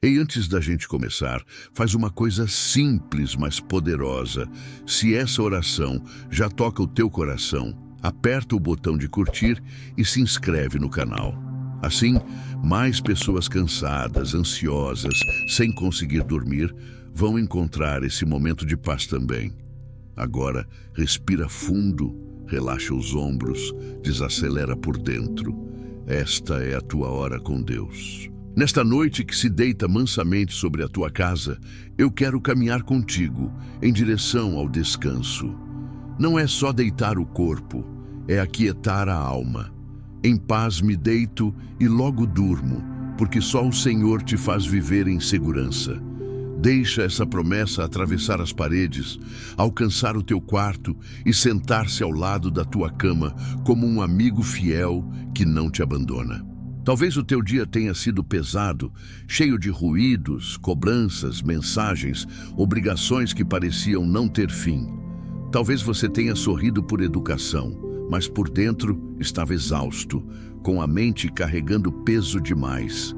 E antes da gente começar, faz uma coisa simples, mas poderosa. Se essa oração já toca o teu coração, aperta o botão de curtir e se inscreve no canal. Assim, mais pessoas cansadas, ansiosas, sem conseguir dormir, vão encontrar esse momento de paz também. Agora, respira fundo, relaxa os ombros, desacelera por dentro. Esta é a tua hora com Deus. Nesta noite que se deita mansamente sobre a tua casa, eu quero caminhar contigo em direção ao descanso. Não é só deitar o corpo, é aquietar a alma. Em paz me deito e logo durmo, porque só o Senhor te faz viver em segurança. Deixa essa promessa atravessar as paredes, alcançar o teu quarto e sentar-se ao lado da tua cama como um amigo fiel que não te abandona. Talvez o teu dia tenha sido pesado, cheio de ruídos, cobranças, mensagens, obrigações que pareciam não ter fim. Talvez você tenha sorrido por educação, mas por dentro estava exausto, com a mente carregando peso demais.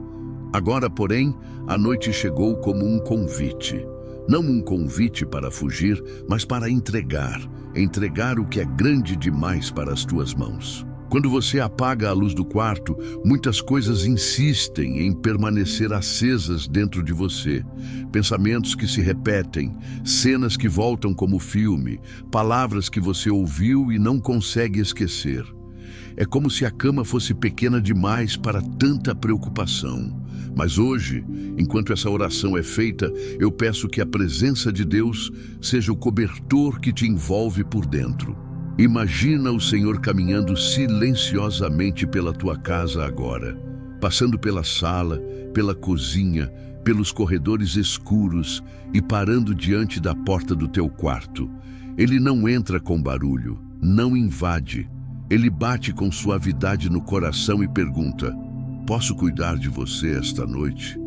Agora, porém, a noite chegou como um convite. Não um convite para fugir, mas para entregar o que é grande demais para as tuas mãos. Quando você apaga a luz do quarto, muitas coisas insistem em permanecer acesas dentro de você. Pensamentos que se repetem, cenas que voltam como filme, palavras que você ouviu e não consegue esquecer. É como se a cama fosse pequena demais para tanta preocupação. Mas hoje, enquanto essa oração é feita, eu peço que a presença de Deus seja o cobertor que te envolve por dentro. Imagina o Senhor caminhando silenciosamente pela tua casa agora, passando pela sala, pela cozinha, pelos corredores escuros e parando diante da porta do teu quarto. Ele não entra com barulho, não invade. Ele bate com suavidade no coração e pergunta: posso cuidar de você esta noite?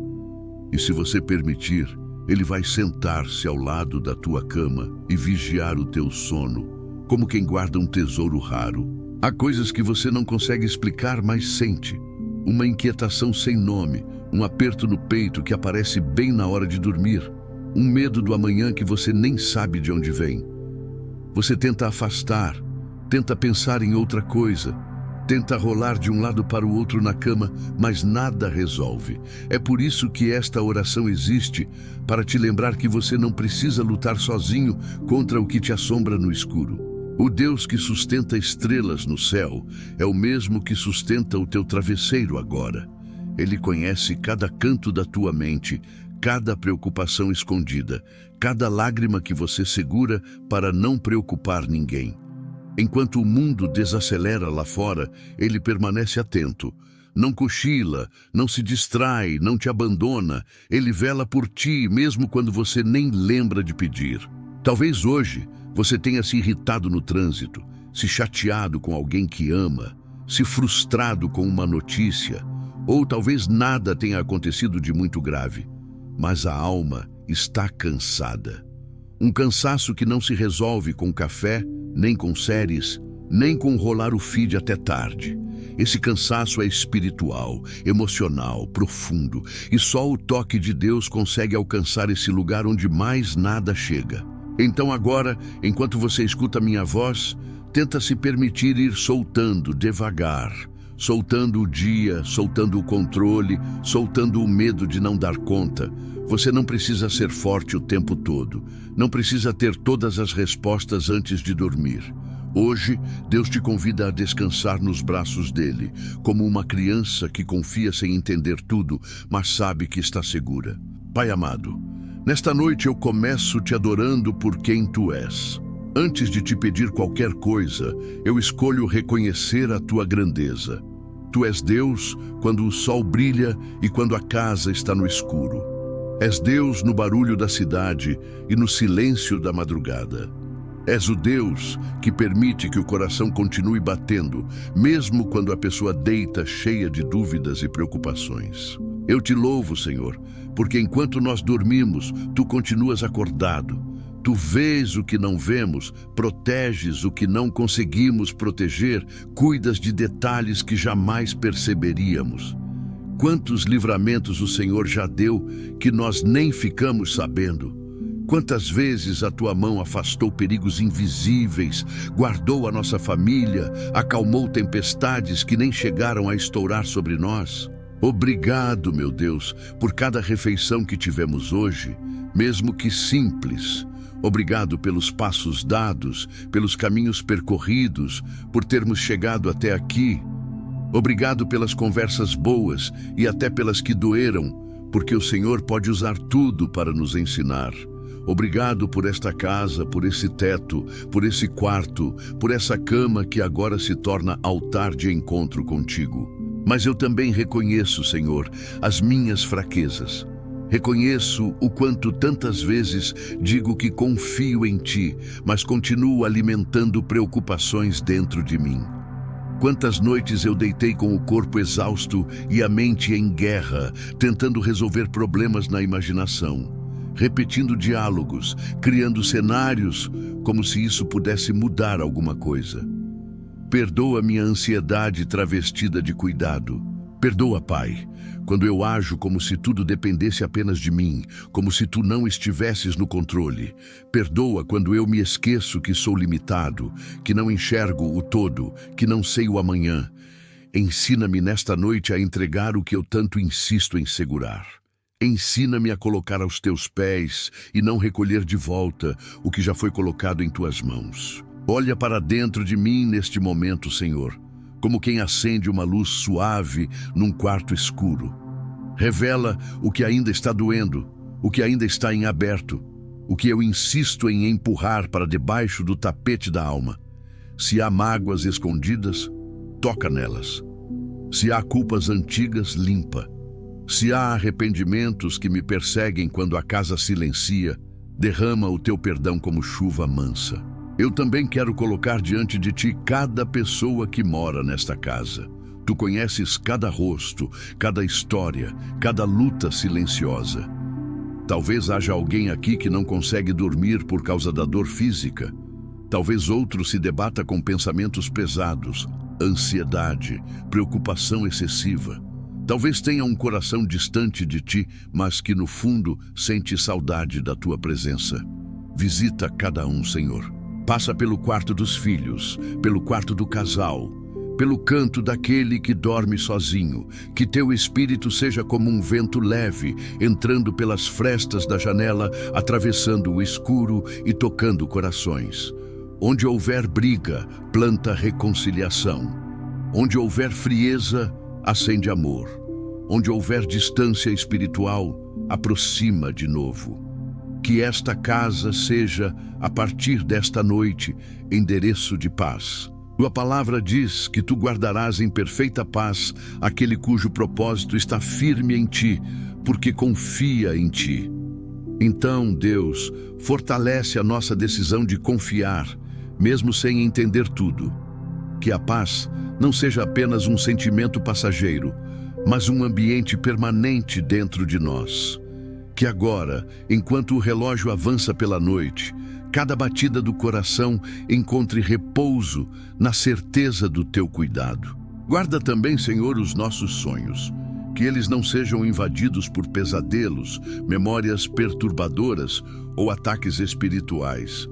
E se você permitir, ele vai sentar-se ao lado da tua cama e vigiar o teu sono, como quem guarda um tesouro raro. Há coisas que você não consegue explicar, mas sente. Uma inquietação sem nome, um aperto no peito que aparece bem na hora de dormir, um medo do amanhã que você nem sabe de onde vem. Você tenta afastar, tenta pensar em outra coisa, tenta rolar de um lado para o outro na cama, mas nada resolve. É por isso que esta oração existe, para te lembrar que você não precisa lutar sozinho contra o que te assombra no escuro. O Deus que sustenta estrelas no céu é o mesmo que sustenta o teu travesseiro agora. Ele conhece cada canto da tua mente, cada preocupação escondida, cada lágrima que você segura para não preocupar ninguém. Enquanto o mundo desacelera lá fora, ele permanece atento. Não cochila, não se distrai, não te abandona. Ele vela por ti, mesmo quando você nem lembra de pedir. Talvez hoje você tenha se irritado no trânsito, se chateado com alguém que ama, se frustrado com uma notícia, ou talvez nada tenha acontecido de muito grave. Mas a alma está cansada. Um cansaço que não se resolve com café, nem com séries, nem com rolar o feed até tarde. Esse cansaço é espiritual, emocional, profundo, e só o toque de Deus consegue alcançar esse lugar onde mais nada chega. Então agora, enquanto você escuta minha voz, tenta se permitir ir soltando devagar, soltando o dia, soltando o controle, soltando o medo de não dar conta. Você não precisa ser forte o tempo todo, não precisa ter todas as respostas antes de dormir. Hoje, Deus te convida a descansar nos braços dele, como uma criança que confia sem entender tudo, mas sabe que está segura. Pai amado, nesta noite eu começo te adorando por quem tu és. Antes de te pedir qualquer coisa, eu escolho reconhecer a tua grandeza. Tu és Deus quando o sol brilha e quando a casa está no escuro. És Deus no barulho da cidade e no silêncio da madrugada. És o Deus que permite que o coração continue batendo, mesmo quando a pessoa deita cheia de dúvidas e preocupações. Eu te louvo, Senhor, porque enquanto nós dormimos, tu continuas acordado. Tu vês o que não vemos, proteges o que não conseguimos proteger, cuidas de detalhes que jamais perceberíamos. Quantos livramentos o Senhor já deu que nós nem ficamos sabendo? Quantas vezes a tua mão afastou perigos invisíveis, guardou a nossa família, acalmou tempestades que nem chegaram a estourar sobre nós? Obrigado, meu Deus, por cada refeição que tivemos hoje, mesmo que simples. Obrigado pelos passos dados, pelos caminhos percorridos, por termos chegado até aqui. Obrigado pelas conversas boas e até pelas que doeram, porque o Senhor pode usar tudo para nos ensinar. Obrigado por esta casa, por esse teto, por esse quarto, por essa cama que agora se torna altar de encontro contigo. Mas eu também reconheço, Senhor, as minhas fraquezas. Reconheço o quanto tantas vezes digo que confio em Ti, mas continuo alimentando preocupações dentro de mim. Quantas noites eu deitei com o corpo exausto e a mente em guerra, tentando resolver problemas na imaginação, repetindo diálogos, criando cenários, como se isso pudesse mudar alguma coisa. Perdoa minha ansiedade travestida de cuidado. Perdoa, Pai, quando eu ajo como se tudo dependesse apenas de mim, como se Tu não estivesses no controle. Perdoa quando eu me esqueço que sou limitado, que não enxergo o todo, que não sei o amanhã. Ensina-me nesta noite a entregar o que eu tanto insisto em segurar. Ensina-me a colocar aos Teus pés e não recolher de volta o que já foi colocado em Tuas mãos. Olha para dentro de mim neste momento, Senhor, como quem acende uma luz suave num quarto escuro. Revela o que ainda está doendo, o que ainda está em aberto, o que eu insisto em empurrar para debaixo do tapete da alma. Se há mágoas escondidas, toca nelas. Se há culpas antigas, limpa. Se há arrependimentos que me perseguem quando a casa silencia, derrama o Teu perdão como chuva mansa. Eu também quero colocar diante de Ti cada pessoa que mora nesta casa. Tu conheces cada rosto, cada história, cada luta silenciosa. Talvez haja alguém aqui que não consegue dormir por causa da dor física. Talvez outro se debata com pensamentos pesados, ansiedade, preocupação excessiva. Talvez tenha um coração distante de Ti, mas que no fundo sente saudade da Tua presença. Visita cada um, Senhor. Passa pelo quarto dos filhos, pelo quarto do casal, pelo canto daquele que dorme sozinho. Que Teu Espírito seja como um vento leve, entrando pelas frestas da janela, atravessando o escuro e tocando corações. Onde houver briga, planta reconciliação. Onde houver frieza, acende amor. Onde houver distância espiritual, aproxima de novo. Que esta casa seja, a partir desta noite, endereço de paz. Tua palavra diz que Tu guardarás em perfeita paz aquele cujo propósito está firme em Ti, porque confia em Ti. Então, Deus, fortalece a nossa decisão de confiar, mesmo sem entender tudo. Que a paz não seja apenas um sentimento passageiro, mas um ambiente permanente dentro de nós. Que agora, enquanto o relógio avança pela noite, cada batida do coração encontre repouso na certeza do Teu cuidado. Guarda também, Senhor, os nossos sonhos, que eles não sejam invadidos por pesadelos, memórias perturbadoras ou ataques espirituais.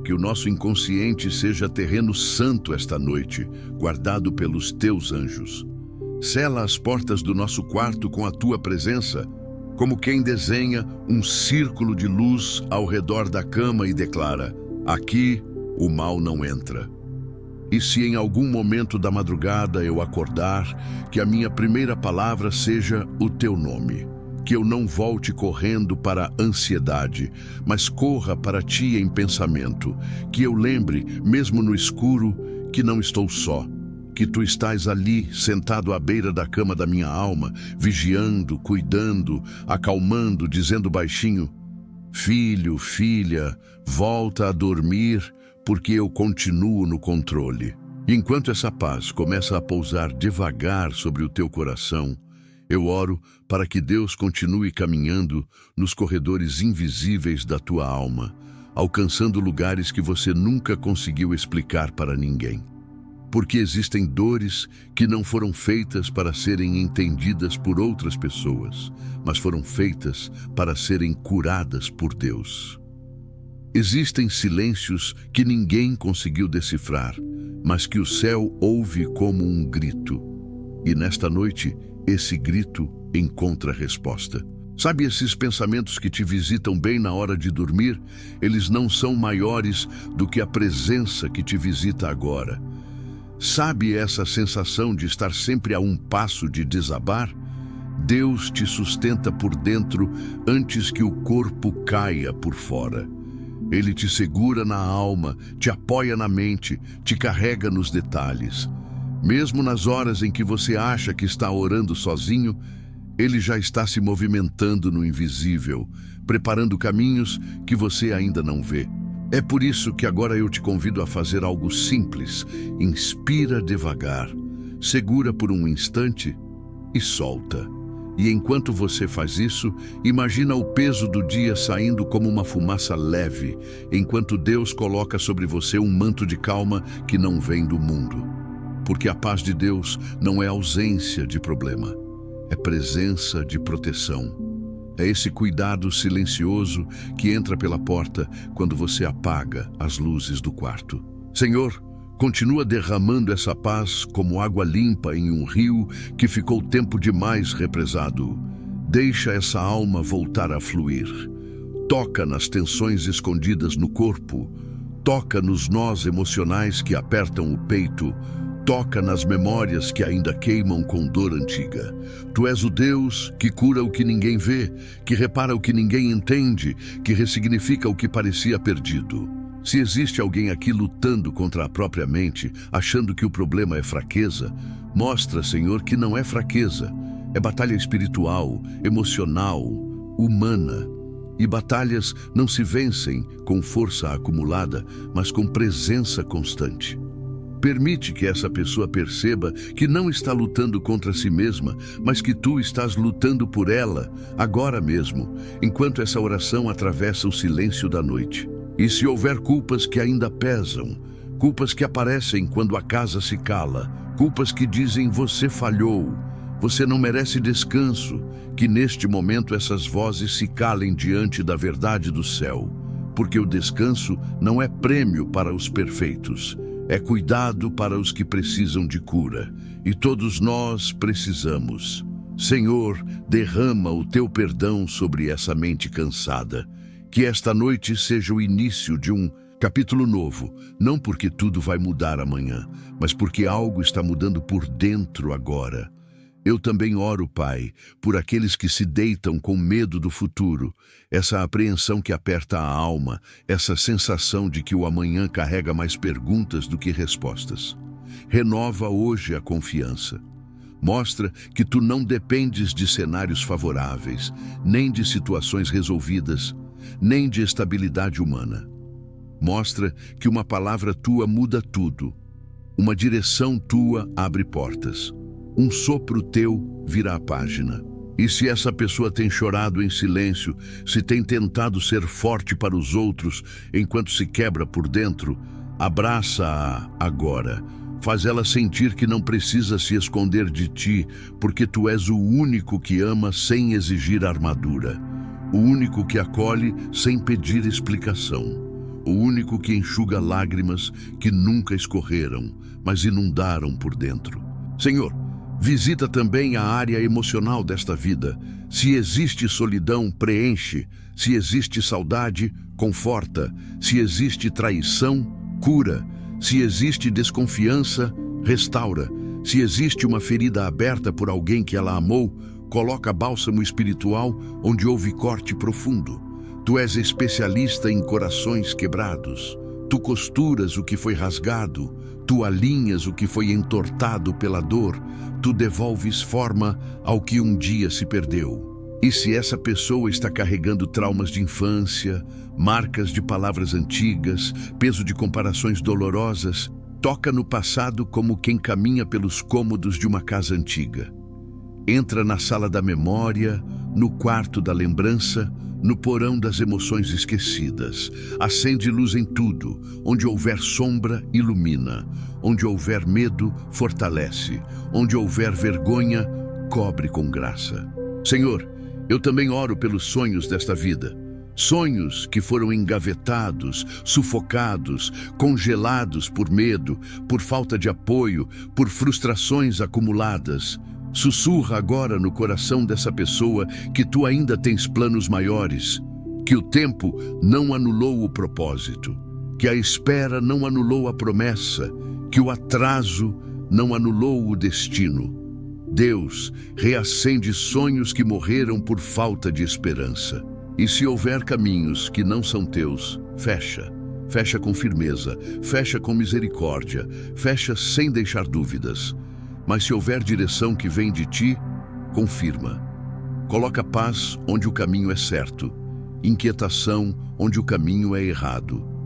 Que o nosso inconsciente seja terreno santo esta noite, guardado pelos Teus anjos. Sela as portas do nosso quarto com a Tua presença, como quem desenha um círculo de luz ao redor da cama e declara: aqui o mal não entra. E se em algum momento da madrugada eu acordar, que a minha primeira palavra seja o Teu nome. Que eu não volte correndo para a ansiedade, mas corra para Ti em pensamento. Que eu lembre, mesmo no escuro, que não estou só. Que Tu estás ali, sentado à beira da cama da minha alma, vigiando, cuidando, acalmando, dizendo baixinho: filho, filha, volta a dormir, porque eu continuo no controle. E enquanto essa paz começa a pousar devagar sobre o teu coração, eu oro para que Deus continue caminhando nos corredores invisíveis da tua alma, alcançando lugares que você nunca conseguiu explicar para ninguém. Porque existem dores que não foram feitas para serem entendidas por outras pessoas, mas foram feitas para serem curadas por Deus. Existem silêncios que ninguém conseguiu decifrar, mas que o céu ouve como um grito. E nesta noite, esse grito encontra resposta. Sabe esses pensamentos que te visitam bem na hora de dormir? Eles não são maiores do que a presença que te visita agora. Sabe essa sensação de estar sempre a um passo de desabar? Deus te sustenta por dentro antes que o corpo caia por fora. Ele te segura na alma, te apoia na mente, te carrega nos detalhes. Mesmo nas horas em que você acha que está orando sozinho, Ele já está se movimentando no invisível, preparando caminhos que você ainda não vê. É por isso que agora eu te convido a fazer algo simples. Inspira devagar, segura por um instante e solta. E enquanto você faz isso, imagina o peso do dia saindo como uma fumaça leve, enquanto Deus coloca sobre você um manto de calma que não vem do mundo. Porque a paz de Deus não é ausência de problema, é presença de proteção. É esse cuidado silencioso que entra pela porta quando você apaga as luzes do quarto. Senhor, continua derramando essa paz como água limpa em um rio que ficou tempo demais represado. Deixa essa alma voltar a fluir. Toca nas tensões escondidas no corpo. Toca nos nós emocionais que apertam o peito. Toca nas memórias que ainda queimam com dor antiga. Tu és o Deus que cura o que ninguém vê, que repara o que ninguém entende, que ressignifica o que parecia perdido. Se existe alguém aqui lutando contra a própria mente, achando que o problema é fraqueza, mostra, Senhor, que não é fraqueza. É batalha espiritual, emocional, humana. E batalhas não se vencem com força acumulada, mas com presença constante. Permite que essa pessoa perceba que não está lutando contra si mesma, mas que tu estás lutando por ela, agora mesmo, enquanto essa oração atravessa o silêncio da noite. E se houver culpas que ainda pesam, culpas que aparecem quando a casa se cala, culpas que dizem você falhou, você não merece descanso, que neste momento essas vozes se calem diante da verdade do céu, porque o descanso não é prêmio para os perfeitos, é cuidado para os que precisam de cura, e todos nós precisamos. Senhor, derrama o teu perdão sobre essa mente cansada. Que esta noite seja o início de um capítulo novo, não porque tudo vai mudar amanhã, mas porque algo está mudando por dentro agora. Eu também oro, Pai, por aqueles que se deitam com medo do futuro, essa apreensão que aperta a alma, essa sensação de que o amanhã carrega mais perguntas do que respostas. Renova hoje a confiança. Mostra que tu não dependes de cenários favoráveis, nem de situações resolvidas, nem de estabilidade humana. Mostra que uma palavra tua muda tudo. Uma direção tua abre portas. Um sopro teu vira a página. E se essa pessoa tem chorado em silêncio, se tem tentado ser forte para os outros enquanto se quebra por dentro, abraça-a agora. Faz ela sentir que não precisa se esconder de ti, porque tu és o único que ama sem exigir armadura. O único que acolhe sem pedir explicação. O único que enxuga lágrimas que nunca escorreram, mas inundaram por dentro. Senhor, visita também a área emocional desta vida. Se existe solidão, preenche. Se existe saudade, conforta. Se existe traição, cura. Se existe desconfiança, restaura. Se existe uma ferida aberta por alguém que ela amou, coloca bálsamo espiritual onde houve corte profundo. Tu és especialista em corações quebrados. Tu costuras o que foi rasgado. Tu alinhas o que foi entortado pela dor. Tu devolves forma ao que um dia se perdeu. E se essa pessoa está carregando traumas de infância, marcas de palavras antigas, peso de comparações dolorosas, toca no passado como quem caminha pelos cômodos de uma casa antiga. Entra na sala da memória, no quarto da lembrança, no porão das emoções esquecidas. Acende luz em tudo. Onde houver sombra, ilumina. Onde houver medo, fortalece. Onde houver vergonha, cobre com graça. Senhor, eu também oro pelos sonhos desta vida. Sonhos que foram engavetados, sufocados, congelados por medo, por falta de apoio, por frustrações acumuladas. Sussurra agora no coração dessa pessoa que tu ainda tens planos maiores, que o tempo não anulou o propósito, que a espera não anulou a promessa, que o atraso não anulou o destino. Deus reacende sonhos que morreram por falta de esperança. E se houver caminhos que não são teus, fecha. Fecha com firmeza, fecha com misericórdia, fecha sem deixar dúvidas. Mas se houver direção que vem de ti, confirma. Coloca paz onde o caminho é certo, inquietação onde o caminho é errado.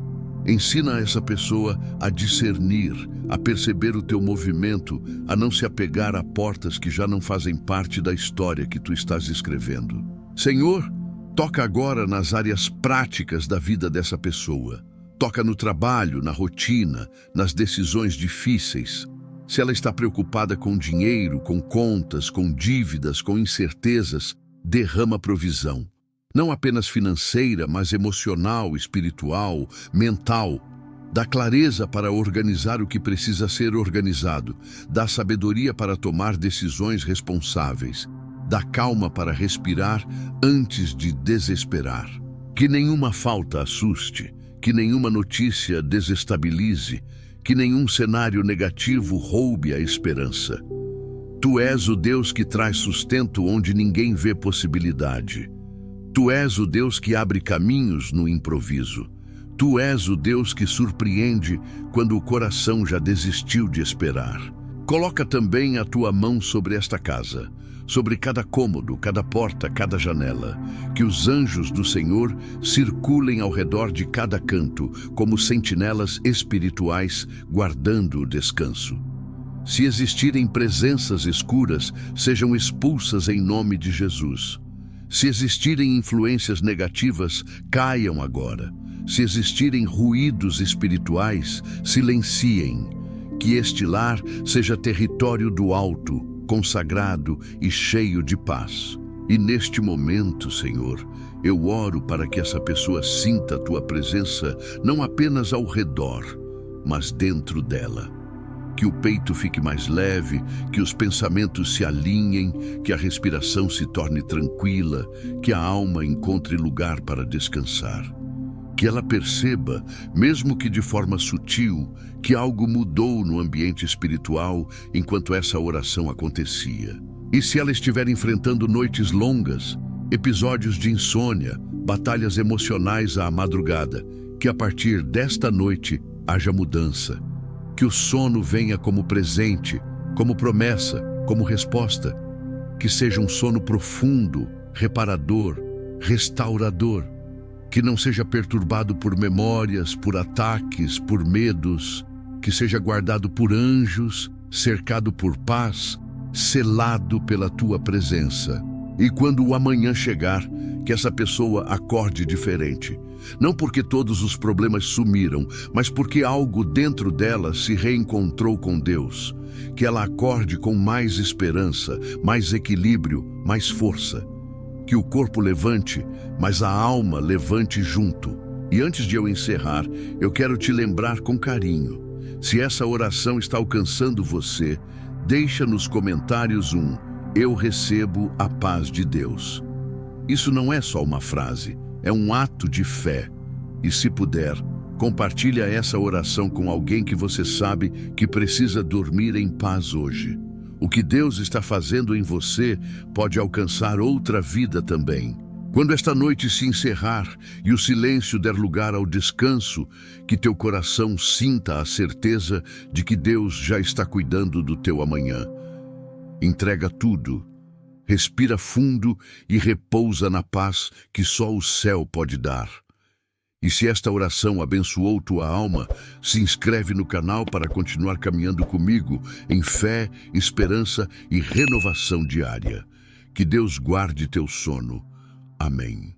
Ensina essa pessoa a discernir, a perceber o teu movimento, a não se apegar a portas que já não fazem parte da história que tu estás escrevendo. Senhor, toca agora nas áreas práticas da vida dessa pessoa. Toca no trabalho, na rotina, nas decisões difíceis. Se ela está preocupada com dinheiro, com contas, com dívidas, com incertezas, derrama provisão. Não apenas financeira, mas emocional, espiritual, mental. Dá clareza para organizar o que precisa ser organizado. Dá sabedoria para tomar decisões responsáveis. Dá calma para respirar antes de desesperar. Que nenhuma falta assuste, que nenhuma notícia desestabilize, que nenhum cenário negativo roube a esperança. Tu és o Deus que traz sustento onde ninguém vê possibilidade. Tu és o Deus que abre caminhos no improviso. Tu és o Deus que surpreende quando o coração já desistiu de esperar. Coloca também a tua mão sobre esta casa, sobre cada cômodo, cada porta, cada janela. Que os anjos do Senhor circulem ao redor de cada canto, como sentinelas espirituais guardando o descanso. Se existirem presenças escuras, sejam expulsas em nome de Jesus. Se existirem influências negativas, caiam agora. Se existirem ruídos espirituais, silenciem. Que este lar seja território do alto, consagrado e cheio de paz. E neste momento, Senhor, eu oro para que essa pessoa sinta a tua presença não apenas ao redor, mas dentro dela. Que o peito fique mais leve, que os pensamentos se alinhem, que a respiração se torne tranquila, que a alma encontre lugar para descansar. Que ela perceba, mesmo que de forma sutil, que algo mudou no ambiente espiritual enquanto essa oração acontecia. E se ela estiver enfrentando noites longas, episódios de insônia, batalhas emocionais à madrugada, que a partir desta noite haja mudança. Que o sono venha como presente, como promessa, como resposta. Que seja um sono profundo, reparador, restaurador. Que não seja perturbado por memórias, por ataques, por medos. Que seja guardado por anjos, cercado por paz, selado pela tua presença. E quando o amanhã chegar, que essa pessoa acorde diferente. Não porque todos os problemas sumiram, mas porque algo dentro dela se reencontrou com Deus. Que ela acorde com mais esperança, mais equilíbrio, mais força. Que o corpo levante, mas a alma levante junto. E antes de eu encerrar, eu quero te lembrar com carinho. Se essa oração está alcançando você, deixa nos comentários eu recebo a paz de Deus. Isso não é só uma frase, é um ato de fé. E se puder, compartilha essa oração com alguém que você sabe que precisa dormir em paz hoje. O que Deus está fazendo em você pode alcançar outra vida também. Quando esta noite se encerrar e o silêncio der lugar ao descanso, que teu coração sinta a certeza de que Deus já está cuidando do teu amanhã. Entrega tudo, respira fundo e repousa na paz que só o céu pode dar. E se esta oração abençoou tua alma, se inscreve no canal para continuar caminhando comigo em fé, esperança e renovação diária. Que Deus guarde teu sono. Amém.